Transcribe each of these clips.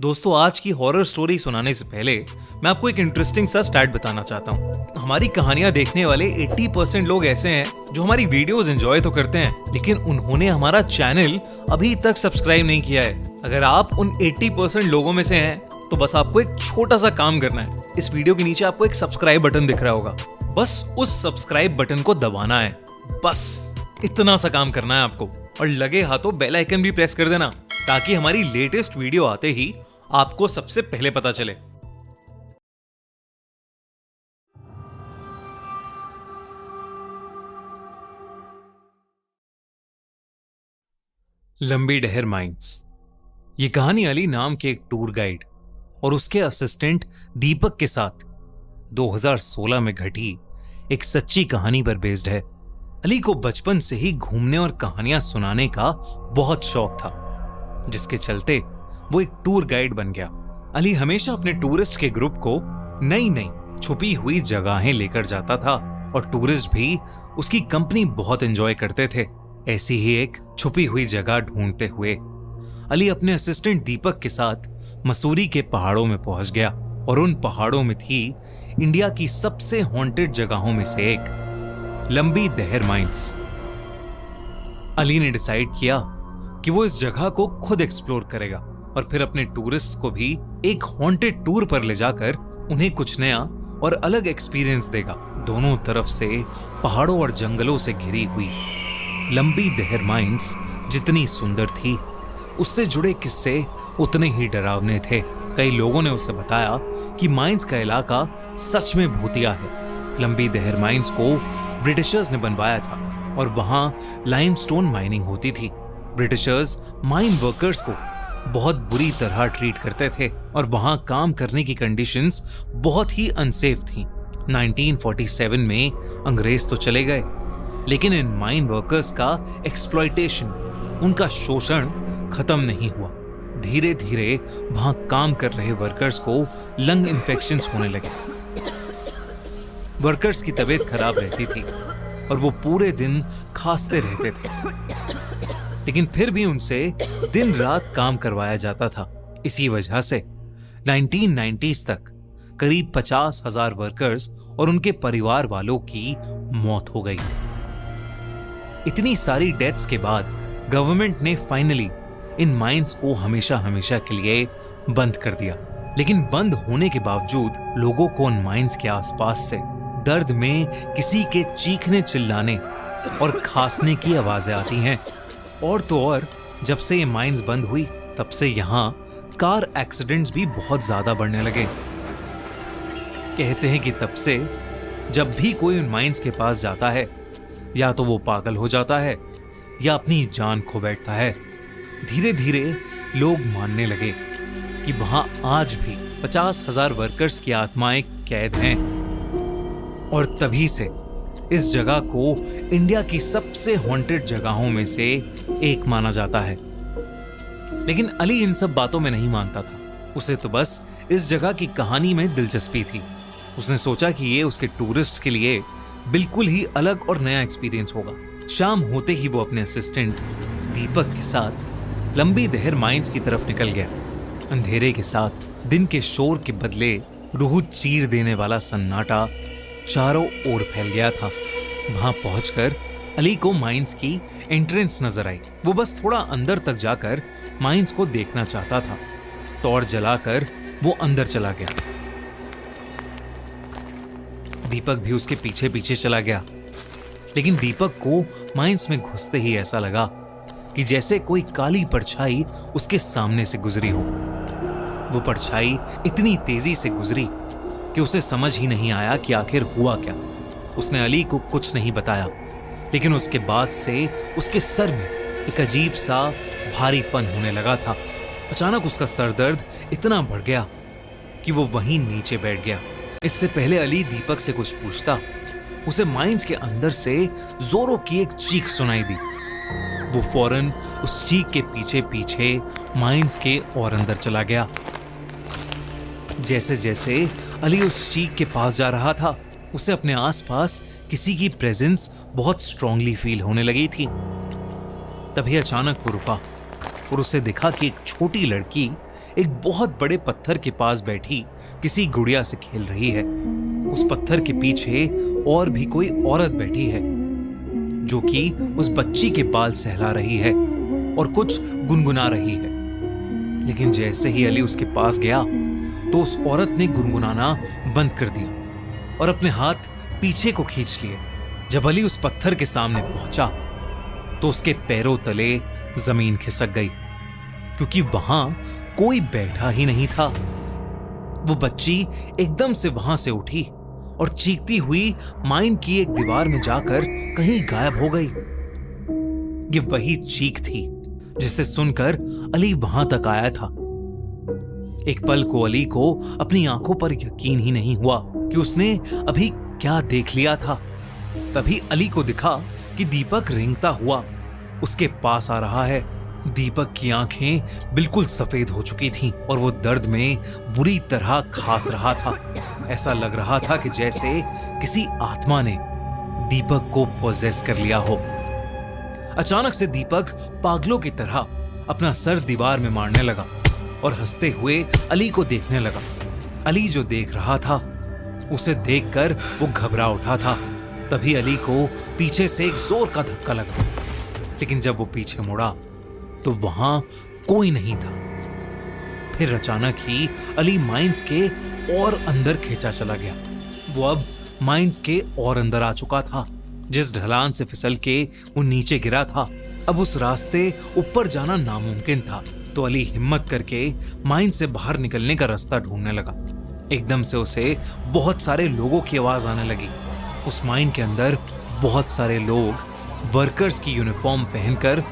दोस्तों, आज की हॉरर स्टोरी सुनाने से पहले मैं आपको एक इंटरेस्टिंग सा स्टैट बताना चाहता हूँ। हमारी कहानियां देखने वाले 80% लोग ऐसे हैं जो हमारी वीडियोस एंजॉय तो करते हैं, लेकिन उन्होंने हमारा चैनल अभी तक सब्सक्राइब नहीं किया है। अगर आप उन 80% लोगों में से हैं, तो बस आपको एक छोटा सा काम करना है। इस वीडियो के नीचे आपको एक सब्सक्राइब बटन दिख रहा होगा, बस उस सब्सक्राइब बटन को दबाना है। बस इतना सा काम करना है आपको, और लगे हाथों बेल आइकन भी प्रेस कर देना, ताकि हमारी लेटेस्ट वीडियो आते ही आपको सबसे पहले पता चले। लंबी डहर माइंस। ये कहानी अली नाम के एक टूर गाइड और उसके असिस्टेंट दीपक के साथ 2016 में घटी एक सच्ची कहानी पर बेस्ड है। अली को बचपन से ही घूमने और कहानियां सुनाने का बहुत शौक था, जिसके चलते वो एक टूर गाइड बन गया। अली हमेशा अपने टूरिस्ट के ग्रुप को नई नई छुपी हुई जगहें लेकर जाता था, और टूरिस्ट भी उसकी कंपनी बहुत एंजॉय करते थे। ऐसी ही एक छुपी हुई जगह ढूंढते हुए अली अपने असिस्टेंट दीपक के साथ मसूरी के पहाड़ों में पहुंच गया, और उन पहाड़ों में थी इंडिया की सबसे हॉन्टेड जगहों में से एक, लंबी डहर माइंस। अली ने डिसाइड किया कि वो इस जगह को खुद एक्सप्लोर करेगा और फिर अपने टूरिस्ट को भी एक हॉन्टेड टूर पर ले जाकर उन्हें कुछ नया और अलग एक्सपीरियंस देगा। दोनों तरफ से पहाड़ों और जंगलों से घिरी हुई लंबी डहर माइंस जितनी सुंदर थी, उससे जुड़े किस्से उतने ही डरावने थे। कई लोगों ने उसे बताया कि माइंस का इलाका सच में भूतिया है। लंबी डहर माइंस को ब्रिटिशर्स ने बनवाया था, और वहां लाइमस्टोन माइनिंग होती थी। ब्रिटिशर्स माइन वर्कर्स को बहुत बुरी तरह ट्रीट करते थे, और वहां काम करने की कंडीशंस बहुत ही अनसेफ थी। 1947 में अंग्रेज तो चले गए, लेकिन इन माइन वर्कर्स का एक्सप्लॉयटेशन, उनका शोषण खत्म नहीं हुआ। धीरे धीरे वहां काम कर रहे वर्कर्स को लंग इन्फेक्शंस होने लगे। वर्कर्स की तबीयत खराब रहती थी और वो पूरे दिन खांसते रहते थे, लेकिन फिर भी उनसे दिन रात काम करवाया जाता था। इसी वजह से 1990s तक करीब 50,000 वर्कर्स और उनके परिवार वालों की मौत हो गई। इतनी सारी डेथ्स के बाद गवर्नमेंट ने फाइनली इन माइंस को हमेशा हमेशा के लिए बंद कर दिया। लेकिन बंद होने के बावजूद लोगों को उन माइंस के आसपास से दर्द में किसी के चीखने, चिल्लाने और खांसने की आवाजें आती हैं। और तो और, जब से ये माइंस बंद हुई, तब से यहाँ कार एक्सीडेंट्स भी बहुत ज्यादा बढ़ने लगे। कहते हैं कि तब से जब भी कोई उन माइंस के पास जाता है, या तो वो पागल हो जाता है या अपनी जान खो बैठता है। धीरे धीरे लोग मानने लगे कि वहां आज भी 50,000 वर्कर्स की आत्माएं कैद हैं, और तभी से इस जगह को इंडिया की सबसे हॉन्टेड जगहों में से एक माना जाता है। लेकिन अली इन सब बातों में नहीं मानता था। उसे तो बस इस जगह की कहानी में दिलचस्पी थी। उसने सोचा कि ये उसके टूरिस्ट के लिए बिल्कुल ही अलग और नया एक्सपीरियंस होगा। शाम होते ही वो अपने असिस्टेंट दीपक के साथ लंबी डहर माइंस की तरफ निकल गया। अंधेरे के साथ दिन के शोर के बदले रूह चीर देने वाला सन्नाटा चारों ओर फैल गया था। वहां पहुंचकर अली को माइंस की एंट्रेंस नजर आई। वो बस थोड़ा अंदर तक जाकर माइंस को देखना चाहता था। टॉर्च जलाकर वो अंदर चला गया। दीपक भी उसके पीछे पीछे चला गया, लेकिन दीपक को माइंस में घुसते ही ऐसा लगा कि जैसे कोई काली परछाई उसके सामने से गुजरी हो। वो परछाई इतनी तेजी से गुजरी कि उसे समझ ही नहीं आया कि आखिर हुआ क्या। उसने अली को कुछ नहीं बताया, लेकिन उसके बाद से उसके सर में एक अजीब सा भारीपन होने लगा था। अचानक उसका सर दर्द इतना बढ़ गया कि वो वहीं नीचे बैठ गया। इससे पहले अली दीपक से कुछ पूछता, उसे माइंस के अंदर से जोरों की एक चीख सुनाई दी। वो फौरन उस चीख के पीछे पीछे माइंस के और अंदर चला गया। जैसे जैसे अली उस चीख के पास जा रहा था, उसे अपने आसपास किसी की प्रेजेंस बहुत स्ट्रांगली फील होने लगी थी। तभी अचानक वो रुका और उसे दिखा कि एक छोटी लड़की एक बहुत बड़े पत्थर के पास बैठी किसी गुड़िया से खेल रही है। उस पत्थर के पीछे और भी कोई औरत बैठी है जो कि उस बच्ची के बाल सहला रही है और कुछ गुनगुना रही है। लेकिन जैसे ही अली उसके पास गया तो उस औरत ने गुनगुनाना बंद कर दिया और अपने हाथ पीछे को खींच लिए। जब अली उस पत्थर के सामने पहुंचा तो उसके पैरों तले जमीन खिसक गई, क्योंकि वहां कोई बैठा ही नहीं था। वो बच्ची एकदम से वहां से उठी और चीखती हुई माइन की एक दीवार में जाकर कहीं गायब हो गई। ये वही चीख थी जिसे सुनकर अली वहां तक आया था। एक पल को अली को अपनी आंखों पर यकीन ही नहीं हुआ कि उसने अभी क्या देख लिया था। तभी अली को दिखा कि दीपक रेंगता हुआ उसके पास आ रहा है। दीपक की आंखें बिल्कुल सफेद हो चुकी थीं और वो दर्द में बुरी तरह खास रहा था। ऐसा लग रहा था कि जैसे किसी आत्मा ने दीपक को पोजेस कर लिया हो। अचानक से दीपक पागलों की तरह अपना सर दीवार में मारने लगा और हंसते हुए अली को देखने लगा। अली जो देख रहा था उसे देखकर वो घबरा उठा था। तभी अली को पीछे से एक जोर का धक्का लगा, लेकिन जब वो पीछे मुड़ा तो वहां कोई नहीं था। फिर अचानक ही अली माइंस के और अंदर खींचा चला गया। वो अब माइंस के और अंदर आ चुका था। जिस ढलान से फिसल के वो नीचे गिरा था, अब उस रास्ते ऊपर जाना नामुमकिन था। तो अली हिम्मत करके माइन से बाहर निकलने का रास्ता ढूंढने लगा। एकदम से उसे बहुत सारे लोगों की आवाज आने लगी। उस माइन के अंदर बहुत सारे लोग वर्कर्स की यूनिफॉर्म पहनकर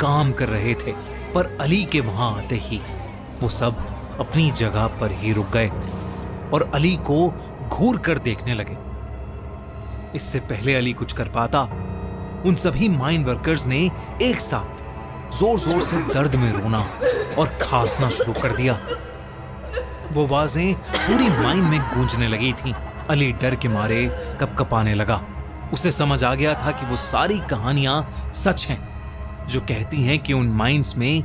काम कर रहे थे, पर अली के वहां आते ही वो सब अपनी जगह पर ही रुक गए और अली को घूर कर देखने लगे। इससे पहले अली कुछ कर पाता, उन सभी माइन वर्कर्स ने एक साथ जोर जोर से दर्द में रोना और खांसना शुरू कर दिया। वो आवाजें पूरी माइन में गूंजने लगी थीं। अली डर के मारे कपकपाने लगा। उसे समझ आ गया था कि वो सारी कहानियां सच हैं जो कहती हैं कि उन माइंस में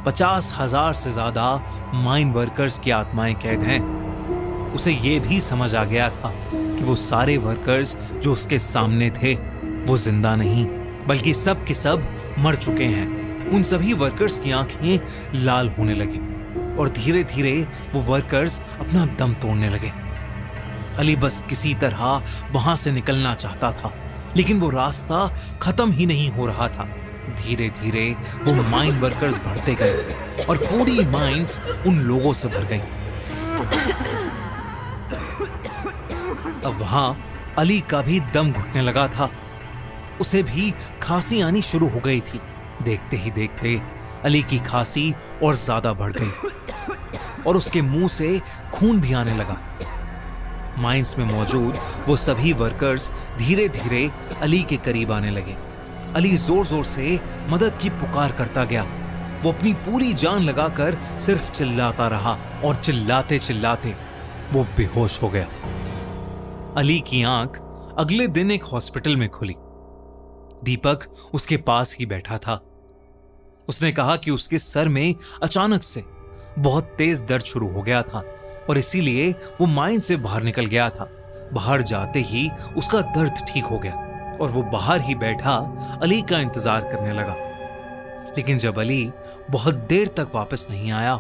50,000 से ज्यादा माइन वर्कर्स की आत्माएं कैद हैं। उसे ये भी समझ आ गया था कि वो सारे वर्कर्स जो उसके सामने थे वो जिंदा नहीं, बल्कि सब के सब मर चुके हैं। उन सभी वर्कर्स की आंखें लाल होने लगी और धीरे धीरे वो वर्कर्स अपना दम तोड़ने लगे। अली बस किसी तरह वहां से निकलना चाहता था, लेकिन वो रास्ता खत्म ही नहीं हो रहा था। धीरे धीरे वो माइन वर्कर्स बढ़ते गए और पूरी माइंस उन लोगों से भर गई। अब वहां अली का भी दम घुटने लगा था। उसे भी खांसी आनी शुरू हो गई थी। देखते ही देखते अली की खांसी और ज्यादा बढ़ गई और उसके मुंह से खून भी आने लगा। माइंस में मौजूद वो सभी वर्कर्स धीरे धीरे अली के करीब आने लगे। अली जोर जोर से मदद की पुकार करता गया। वो अपनी पूरी जान लगाकर सिर्फ चिल्लाता रहा और चिल्लाते चिल्लाते वो बेहोश हो गया। अली की आंख अगले दिन एक हॉस्पिटल में खुली। दीपक उसके पास ही बैठा था। उसने कहा कि उसके सर में अचानक से बहुत तेज दर्द शुरू हो गया था और इसीलिए वो माइन से बाहर निकल गया था। बाहर जाते ही उसका दर्द ठीक हो गया और वो बाहर ही बैठा अली का इंतजार करने लगा। लेकिन जब अली बहुत देर तक वापस नहीं आया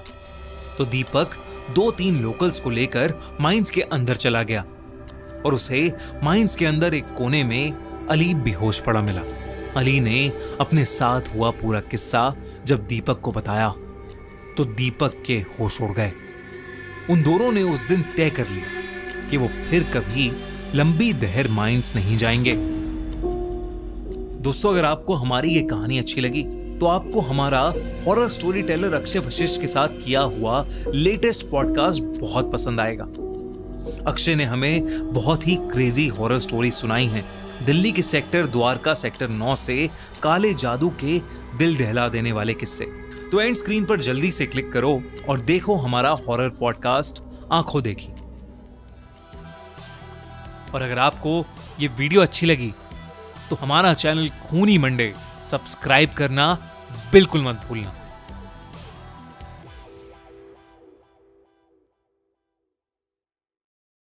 तो दीपक 2-3 लोकल्स को लेकर माइंस के अंदर चला गया और उसे माइंस के अंदर एक कोने में अली बेहोश पड़ा मिला। अली ने अपने साथ हुआ पूरा किस्सा जब दीपक को बताया तो दीपक के होश उड़ गए। उन दोनों ने उस दिन तय कर लिया कि वो फिर कभी लंबी दहर माइंस नहीं जाएंगे। दोस्तों, अगर आपको हमारी ये कहानी अच्छी लगी तो आपको हमारा horror story teller Akshay Vashishtha के साथ किया हुआ लेटेस्ट पॉडकास्ट बहुत पसंद आएगा। अक्षय ने हमें बहुत ही क्रेजी हॉरर स्टोरी सुनाई हैं। दिल्ली के सेक्टर द्वारका सेक्टर 9 से काले जादू के दिल दहला देने वाले किस्से। तो एंड स्क्रीन पर जल्दी से क्लिक करो और देखो हमारा हॉरर पॉडकास्ट आंखों देखी। और अगर आपको ये वीडियो अच्छी लगी तो हमारा चैनल खूनी मंडे सब्सक्राइब करना बिल्कुल मत भूलना।